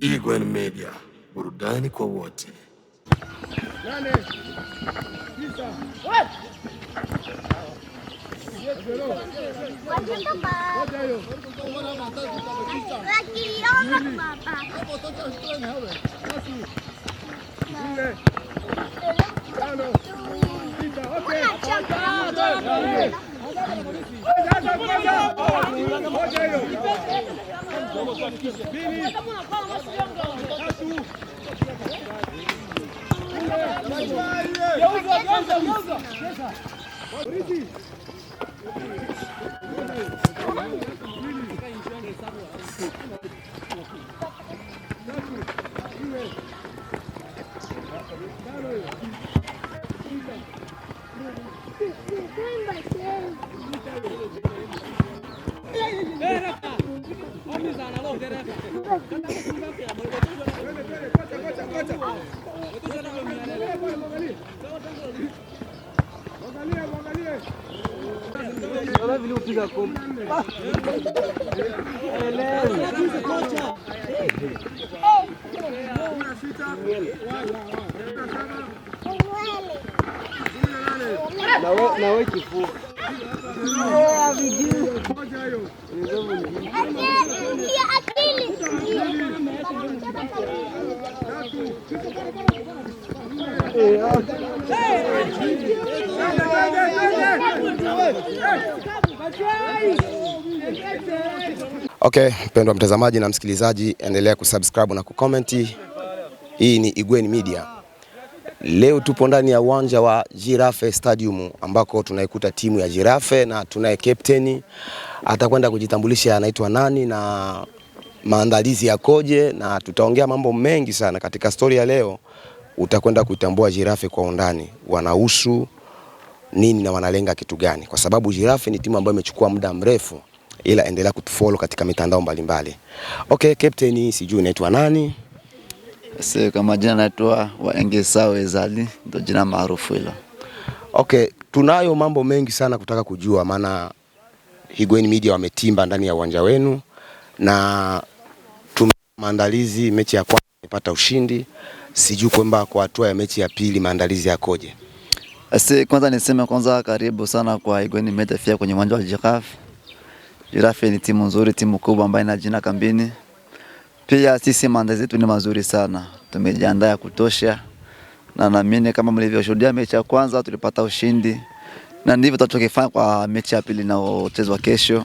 Igwen Media, burudani kwa wote. Okay, mpendwa mtazamaji na msikilizaji, endelea kusubscribe na kucomment. Hii ni Igwen Media. Leo tupo ndani ya uwanja wa Giraffe Stadium ambako tunaikuta timu ya Giraffe na tunaye captain. Atakwenda kujitambulisha anaitwa nani na maandalizi yakoje, na tutaongea mambo mengi sana katika story ya leo. Utakwenda kutambua Giraffe kwa undani, wanahusu nini na wanalenga kitu gani, kwa sababu Giraffe ni timu ambayo imechukua muda mrefu, ila endelea kutufollow katika mitandao mbalimbali. Okay, captain, sijui unaitwa nani? Kama jina naitwa Waengesao Ezali, ndio jina maarufu hilo. Okay, tunayo mambo mengi sana kutaka kujua, maana Igwen Media wametimba ndani ya uwanja wenu na maandalizi. Mechi ya kwanza imepata ushindi, sijui kwamba kwa hatua ya mechi ya pili maandalizi yakoje? Kwanza niseme karibu sana kwa Igwen Media fia kwenye uwanja wa Giraffe. Giraffe ni timu nzuri, timu kubwa ambayo ina jina kambini. Pia sisi maandalizi yetu ni mazuri sana. Tumejiandaa kutosha. Na naamini kama mlivyoshuhudia mechi ya kwanza tulipata ushindi. Na ndivyo tutakifanya kwa mechi ya pili inayochezwa kesho.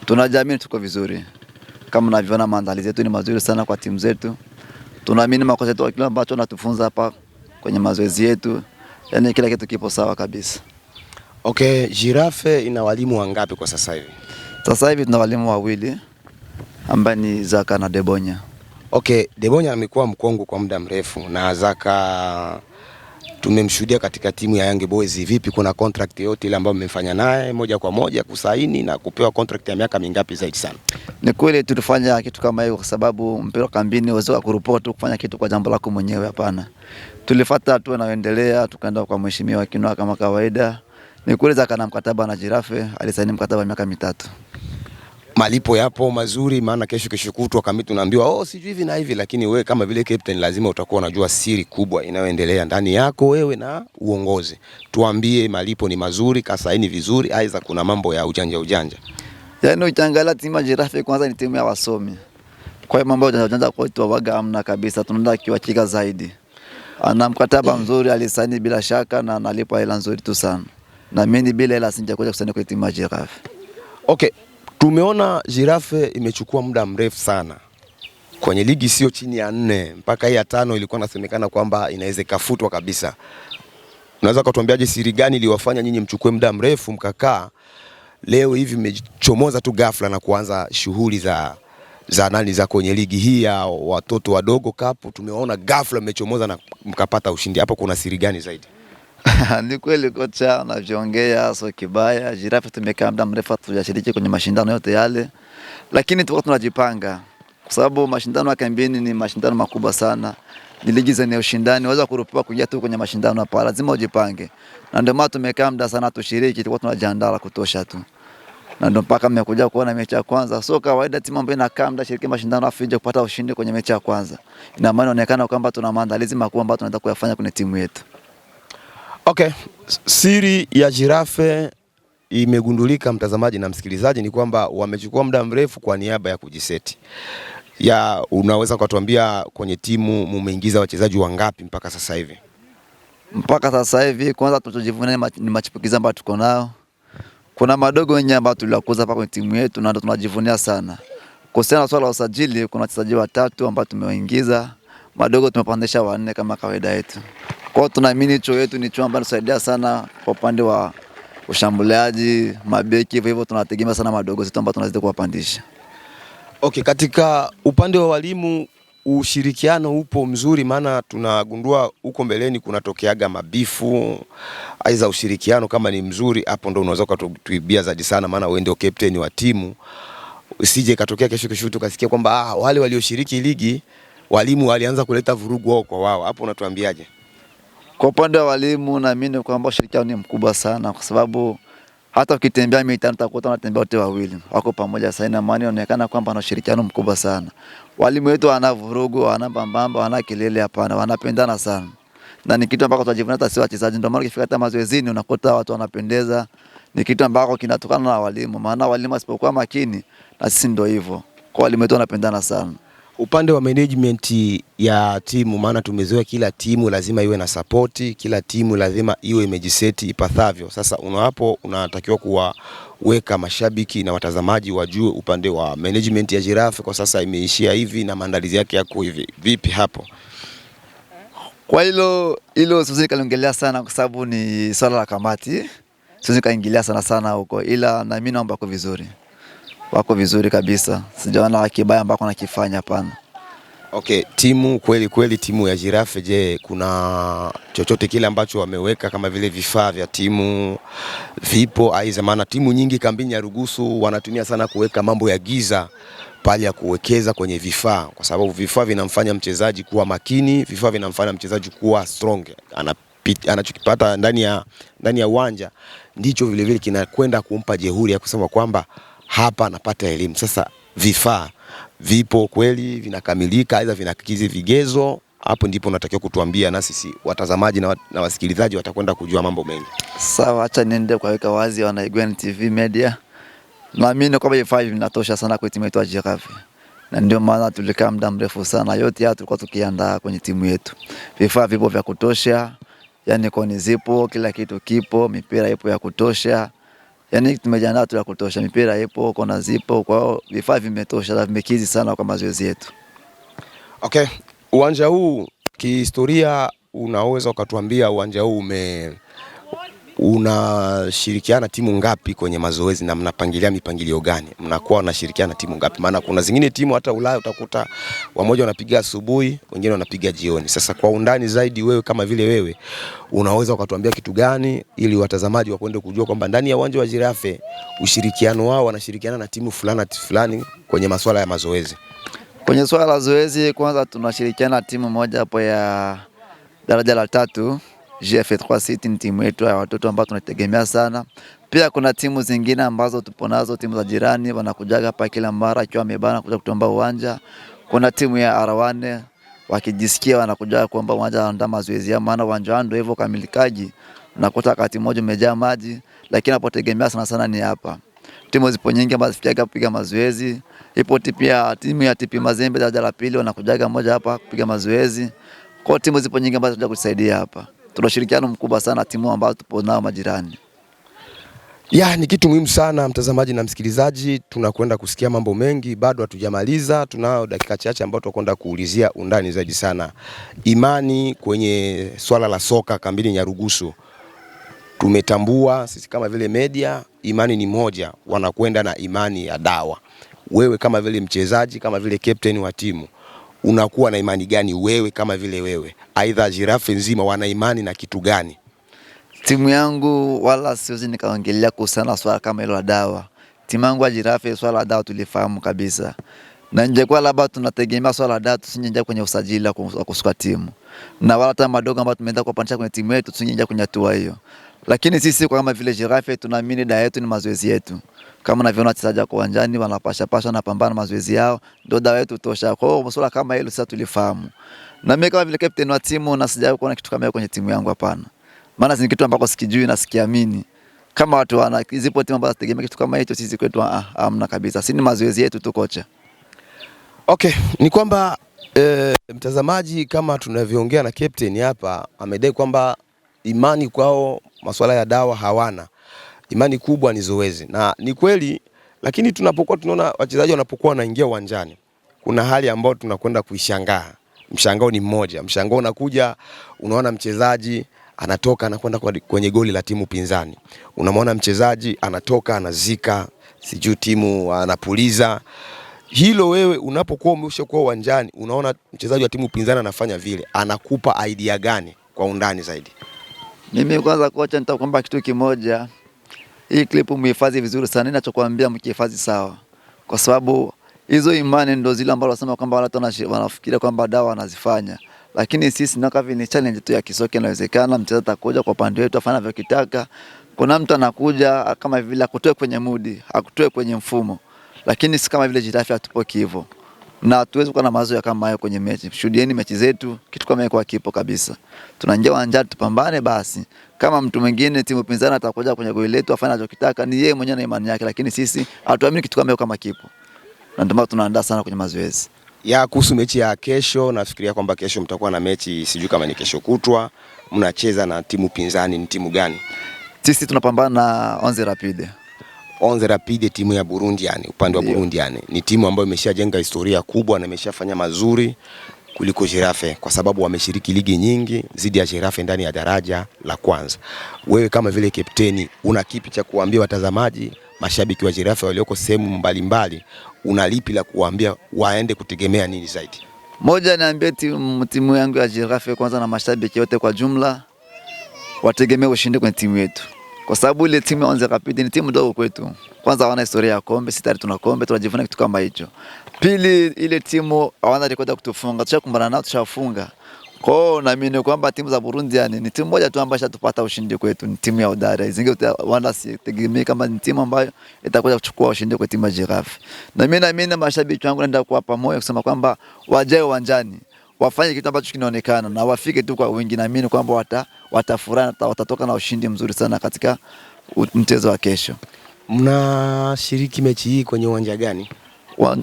Tunajiamini tuko vizuri. Kama mnavyoona maandalizi yetu ni mazuri sana kwa timu zetu. Tunaamini makocha wetu kila ambacho wanatufunza hapa kwenye mazoezi yetu, yani kila kitu kipo sawa kabisa. Okay, Giraffe ina walimu wangapi kwa sasa hivi? Sasa hivi tuna walimu wawili ambao ni Zaka na Debonya. Okay, Debonya amekuwa mkongwe kwa muda mrefu na Zaka tumemshuhudia katika timu ya Young Boys. Vipi, kuna contract yote ile ambayo mmefanya naye moja kwa moja kusaini na kupewa contract ya miaka mingapi zaidi sana? Ni kweli tulifanya kitu kama hiyo kwa sababu mpira kambini uwezo wa kuripoti kufanya kitu kwa jambo lako mwenyewe, hapana. Tulifuata hatua inayoendelea, tukaenda kwa mheshimiwa Kinwa kama kawaida. Ni kweli Zaka na mkataba na Giraffe, alisaini mkataba wa miaka 3. Malipo yapo mazuri, maana kesho kutwa kama tunaambiwa sijui hivi na hivi, lakini wewe kama vile captain lazima utakuwa unajua siri kubwa inayoendelea ndani yako wewe na uongozi. Tuambie malipo ni mazuri, kasaini vizuri, aidha kuna mambo ya ujanja? Yaani ukiangalia timu ya Giraffe kwanza ni timu ya wasomi. Kwa hiyo mambo ya ujanja kwetu waga hamna kabisa, tunaenda kiwachika zaidi. Ana mkataba mzuri alisaini bila shaka na analipa hela nzuri tu sana. Na mimi bila hela sinjakuja kusaini kwa timu ya Giraffe. Okay. Tumeona Giraffe imechukua muda mrefu sana kwenye ligi, sio chini ya 4 mpaka hii ya 5 ilikuwa inasemekana kwamba inaweza kafutwa kabisa. Unaweza kutuambiaje siri gani iliwafanya nyinyi mchukue muda mrefu mkakaa, leo hivi mmechomoza tu ghafla na kuanza shughuli za kwenye ligi hii ya watoto wadogo cup? Tumeona ghafla mmechomoza na mkapata ushindi. Hapo kuna siri gani zaidi? Ni kweli kocha anajiongea sio kibaya. Giraffe tumekaa muda mrefu tujashiriki kwenye mashindano yote yale, lakini tulikuwa tunajipanga kwa sababu mashindano ya kambini ni mashindano makubwa sana, ni ligi zenye ushindani. Unaweza kurupuka kuingia tu kwenye mashindano hapa, lazima ujipange, na ndio maana tumekaa muda sana tushiriki, tulikuwa tunajiandaa kutosha tu. na ndio mpaka mmekuja kuona mechi ya kwanza. So kawaida timu ambayo inakaa muda shiriki mashindano afu ije kupata ushindi kwenye mechi ya kwanza, ina maana inaonekana kwamba tuna maandalizi makubwa ambayo tunataka kuyafanya kwenye timu yetu. Okay, siri ya Giraffe imegundulika, mtazamaji na msikilizaji, ni kwamba wamechukua muda mrefu kwa niaba ya kujiseti. Unaweza kutuambia kwenye timu mumeingiza wachezaji wangapi mpaka sasa hivi? Mpaka sasa hivi kwanza tunajivunia ni machipukizi ambayo tuko nao. Kuna madogo wenye ambao tuliwakuza hapa kwenye timu yetu na ndio tunajivunia sana. Kuhusiana na swala la usajili, kuna wachezaji 3 ambao tumewaingiza, madogo tumepandisha 4 kama kawaida yetu. Kwa hiyo tunaamini chuo yetu ni chuo ambacho tunasaidia sana kwa upande wa ushambuliaji, mabeki, hivyo tunategemea sana madogo zetu ambao tunazidi kuwapandisha. Okay, katika upande wa walimu ushirikiano upo mzuri, maana tunagundua huko mbeleni kunatokeaga mabifu. Aiza ushirikiano kama ni mzuri, hapo ndo unaweza kutuibia zaidi sana, maana wewe ndio captain wa timu. Usije katokea kesho tukasikia kwamba wale walioshiriki ligi walimu walianza kuleta vurugu wao kwa wao. Hapo unatuambiaje? Kwa upande wa walimu naamini kwamba ushirikiano ni mkubwa sana, kwa sababu hata ukitembea mitano utakuta wanatembea wote wawili wako pamoja sana, na maana inaonekana kwamba wana ushirikiano mkubwa sana. Walimu wetu wana vurugu, wana bambamba, wana kelele, hapana, wanapendana sana. Na ni kitu ambako tunajivunia hata sisi wachezaji, ndio maana ukifika hata mazoezini unakuta watu wanapendeza. Ni kitu ambako kinatokana na walimu, maana walimu wasipokuwa makini na sisi ndio hivyo. Kwa walimu wetu wanapendana sana. Upande wa management ya timu, maana tumezoea kila timu lazima iwe na support, kila timu lazima iwe imejiseti ipathavyo. Sasa hapo unatakiwa kuwaweka mashabiki na watazamaji wajue upande wa management ya Giraffe kwa sasa imeishia hivi na maandalizi yake yako hivi. Vipi hapo? Kwa hilo siwezi nikaongelea sana kwa sababu ni swala la kamati. Siwezi kaingilia sana huko, ila na mimi naomba wako vizuri kabisa. Sijaona kibaya ambako nakifanya, hapana. Okay, timu kweli timu ya Giraffe, je, kuna chochote kile ambacho wameweka kama vile vifaa vya timu vipo? Aiza maana timu nyingi kambini Nyarugusu wanatumia sana kuweka mambo ya giza pale ya kuwekeza kwenye vifaa, kwa sababu vifaa vinamfanya mchezaji kuwa makini, vifaa vinamfanya mchezaji kuwa strong. Anachokipata ndani ya uwanja ndicho vile vile kinakwenda kumpa jeuri ya kusema kwamba hapa anapata elimu. Sasa vifaa vipo kweli, vinakamilika, aidha vinakizi vigezo? Hapo ndipo natakiwa kutuambia na sisi watazamaji na wasikilizaji watakwenda kujua mambo mengi. Sawa, acha niende kuweka wazi wana Igweni TV Media. Naamini kwamba vifaa vinatosha sana kwa timu yetu ya Giraffe. Na ndio maana tulikaa muda mrefu sana, yote haya tulikuwa tukiandaa kwenye timu yetu. Vifaa vipo vya kutosha, yani koni zipo, kila kitu kipo, mipira ipo ya kutosha. Yani tumejiandaa tu ya kutosha, mipira ipo, kona zipo, kwa hiyo vifaa vimetosha na vimekizi sana kwa mazoezi yetu. Okay, uwanja huu kihistoria unaweza ukatuambia uwanja huu unashirikiana timu ngapi kwenye mazoezi na mnapangilia mipangilio gani? Mnakuwa unashirikiana timu ngapi? Maana kuna zingine timu hata Ulaya utakuta wamoja wanapiga asubuhi, wengine wanapiga jioni. Sasa kwa undani zaidi, wewe kama vile wewe unaweza ukatuambia kitu gani ili watazamaji wakwende kujua kwamba ndani ya uwanja wa Giraffe ushirikiano wao wanashirikiana na timu fulani kwenye masuala ya mazoezi? Kwenye swala la zoezi, kwanza tunashirikiana na timu moja hapo ya daraja la 3, GF3 City, ni timu yetu ya watoto ambao tunategemea sana. Pia kuna timu zingine ambazo tupo nazo, timu za jirani wanakujaga hapa kila mara akiwa amebana kuja kutomba uwanja. Kuna timu ya Arawane wakijisikia wanakujaga kuomba uwanja andaa mazoezi ya, maana uwanja ndio hivyo kamilikaji. Unakuta wakati mmoja umejaa maji, lakini hapotegemea sana ni hapa. Timu zipo nyingi ambazo zifikiaga kupiga mazoezi. Ipo pia timu ya TP Mazembe daraja la 2 wanakujaga moja hapa kupiga mazoezi. Kwa timu zipo nyingi ambazo zinakuja kusaidia hapa. Tuna ushirikiano mkubwa sana timu ambazo tupo nao majirani. Ni kitu muhimu sana mtazamaji na msikilizaji, tunakwenda kusikia mambo mengi, bado hatujamaliza. Tunao dakika chache ambazo tutakwenda kuulizia undani zaidi sana. Imani kwenye swala la soka kambini Nyarugusu. Tumetambua sisi kama vile media, imani ni moja, wanakwenda na imani ya dawa. Wewe kama vile mchezaji, kama vile captain wa timu, unakuwa na imani gani wewe kama vile wewe? Aidha Giraffe nzima wana imani na kitu gani? Timu yangu wala siwezi nikaongelea kuhusiana swala kama hilo la dawa. Timu yangu ya Giraffe swala la dawa tulifahamu kabisa. Na nje kwa labda tunategemea swala la dawa tusinje kwenye usajili wa kusuka timu. Na wala hata madogo ambao tumeenda kupandisha kwenye timu yetu tusinje kwenye hatua hiyo. Lakini sisi kama vile Giraffe tunaamini dawa yetu ni mazoezi yetu. Kama unavyoona wachezaji wako uwanjani wanapasha na pambana mazoezi yao, ndio dawa yetu tosha. Kwa hiyo masuala kama hilo sasa tulifahamu. Na mimi kama vile captain wa timu na sijawahi kuona kitu kama hiyo kwenye timu yangu, hapana. Maana si kitu ambako sikijui na sikiamini. Kama watu wana zipo timu ambazo zitegemea kitu kama hicho, sisi kwetu hamna kabisa. Sisi ni mazoezi yetu tu kocha. Okay, ni kwamba mtazamaji, kama tunavyoongea na captain hapa, amedai kwamba imani kwao masuala ya dawa hawana. Imani kubwa ni zoezi. Na ni kweli, lakini tunapokuwa tunaona wachezaji wanapokuwa wanaingia uwanjani, kuna hali ambayo tunakwenda kuishangaa. Mshangao ni mmoja. Mshangao unakuja, unaona mchezaji anatoka anakwenda kwenye goli la timu pinzani. Unamwona mchezaji anatoka anazika, sijui timu anapuliza. Hilo wewe unapokuwa umeshakuwa uwanjani, unaona mchezaji wa timu pinzani anafanya vile, anakupa idea gani kwa undani zaidi? Mimi kwanza kocha nitakwambia kitu kimoja. Hii clip muhifadhi vizuri sana, ninachokuambia mkihifadhi sawa. Kwa sababu hizo imani ndio zile ambazo wanasema kwamba watu wanafikiria kwamba dawa wanazifanya. Lakini sisi na kavi ni challenge tu ya kisoka, inawezekana mchezaji atakuja kwa pande wetu afanye anavyotaka. Kuna mtu anakuja kama vile akutoe kwenye mudi, akutoe kwenye mfumo. Lakini si kama vile Giraffe hatupoki hivyo. Na tuweze kuwa na mazoea kama hayo kwenye mechi. Shuhudieni mechi zetu, kitu kama hiyo kipo kabisa. Tunaingia uwanjani tupambane basi. Kama mtu mwingine timu pinzani atakuja kwenye goli letu afanye anachotaka, ni yeye mwenyewe na imani yake, lakini sisi hatuamini kitu kama hiyo kama kipo. Na ndio maana tunaandaa sana kwenye mazoezi. Ya kuhusu mechi ya kesho, nafikiria kwamba kesho mtakuwa na mechi, sijui kama ni kesho kutwa, mnacheza na timu pinzani. Ni timu gani? Sisi tunapambana na Onze Rapide. Onze Rapide, timu ya Burundi yani, upande wa Burundi yani. Ni timu ambayo imeshajenga historia kubwa na imeshafanya mazuri kuliko Giraffe, kwa sababu wameshiriki ligi nyingi zidi ya Giraffe ndani ya daraja la kwanza. Wewe kama vile kapteni, una kipi cha kuambia watazamaji, mashabiki wa Giraffe walioko sehemu mbalimbali? Una lipi la kuambia waende kutegemea nini zaidi? Moja, niambie timu yangu ya Giraffe kwanza na mashabiki wote kwa jumla wategemea ushindi kwenye timu yetu. Kwa sababu ile timu ya Onze Rapide ni timu ndogo kwetu. Kwanza hawana historia ya kombe, sisi tayari tuna kombe, tunajivunia kitu kama hicho. Pili, ile timu hawana rekodi kutufunga, tushakumbana nao tushafunga. Kwa hiyo naamini kwamba timu za Burundi yani ni timu moja tu ambayo ishatupata ushindi kwetu, ni timu ya Udara. Zinge wanda sitegemea kama ni timu ambayo itakuja kuchukua ushindi kwa timu ya Giraffe. Na mimi naamini mashabiki wangu naenda kuwapa moyo kusema kwamba wajae uwanjani, wafanye kitu ambacho kinaonekana na wafike tu kwa wingi. Naamini kwamba watafurahi na watatoka na ushindi mzuri sana katika mchezo wa kesho. Mnashiriki mechi hii kwenye uwanja gani?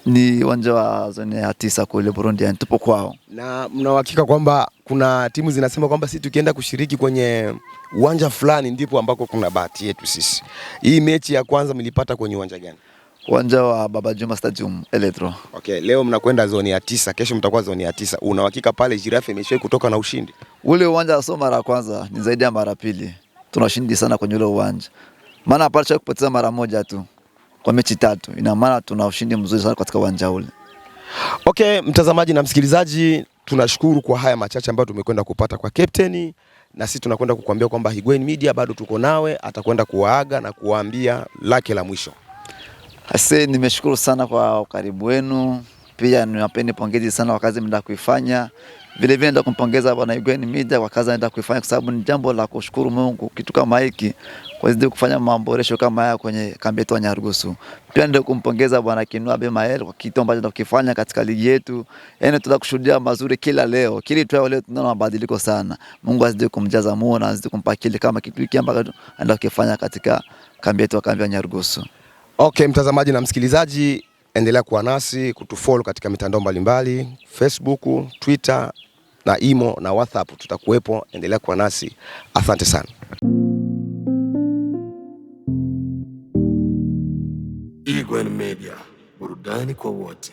Ni uwanja wa zone ya 9 kule Burundi, yani tupo kwao. Na mna uhakika kwamba kuna timu zinasema kwamba sisi tukienda kushiriki kwenye uwanja fulani ndipo ambako kuna bahati yetu sisi? Hii mechi ya kwanza mlipata kwenye uwanja gani? Uwanja wa Baba Juma Stadium Electro. Okay, leo mnakwenda zone ya 9, kesho mtakuwa zone ya 9. Una uhakika pale Giraffe imeshawahi kutoka na ushindi? Ule uwanja sio mara kwanza, ni zaidi ya mara pili. Tunashindi sana kwenye ule uwanja. Maana hapa cha kupoteza mara moja tu kwa mechi 3. Ina maana tuna ushindi mzuri sana katika uwanja ule. Okay, mtazamaji na msikilizaji, tunashukuru kwa haya machache ambayo tumekwenda kupata kwa captain, na sisi tunakwenda kukuambia kwamba Igweni Media bado tuko nawe, atakwenda kuwaaga na kuwaambia lake la mwisho. Ase, nimeshukuru sana kwa ukaribu wenu. Pia niwapeni pongezi sana kwa kazi mnaenda kuifanya. Vile vile ndio kumpongeza bwana Igweni Media kwa kazi anaenda kuifanya, kwa sababu ni jambo la kushukuru Mungu kitu kama hiki kwa zidi kufanya maboresho kama haya kwenye kambi yetu ya Nyarugusu. Pia ndio kumpongeza bwana Kinua Bemael kwa kitu ambacho anakifanya katika ligi yetu. Yaani tunakushuhudia mazuri kila leo. Kile tu leo tunaona mabadiliko sana. Mungu azidi kumjaza moyo na azidi kumpa kile kama kitu hiki ambacho anaenda kufanya katika kambi yetu ya Nyarugusu. Okay, mtazamaji na msikilizaji, endelea kuwa nasi, kutufollow katika mitandao mbalimbali, Facebook, Twitter na Imo na WhatsApp, tutakuwepo. Endelea kuwa nasi. Asante sana. Igweni Media, burudani kwa wote.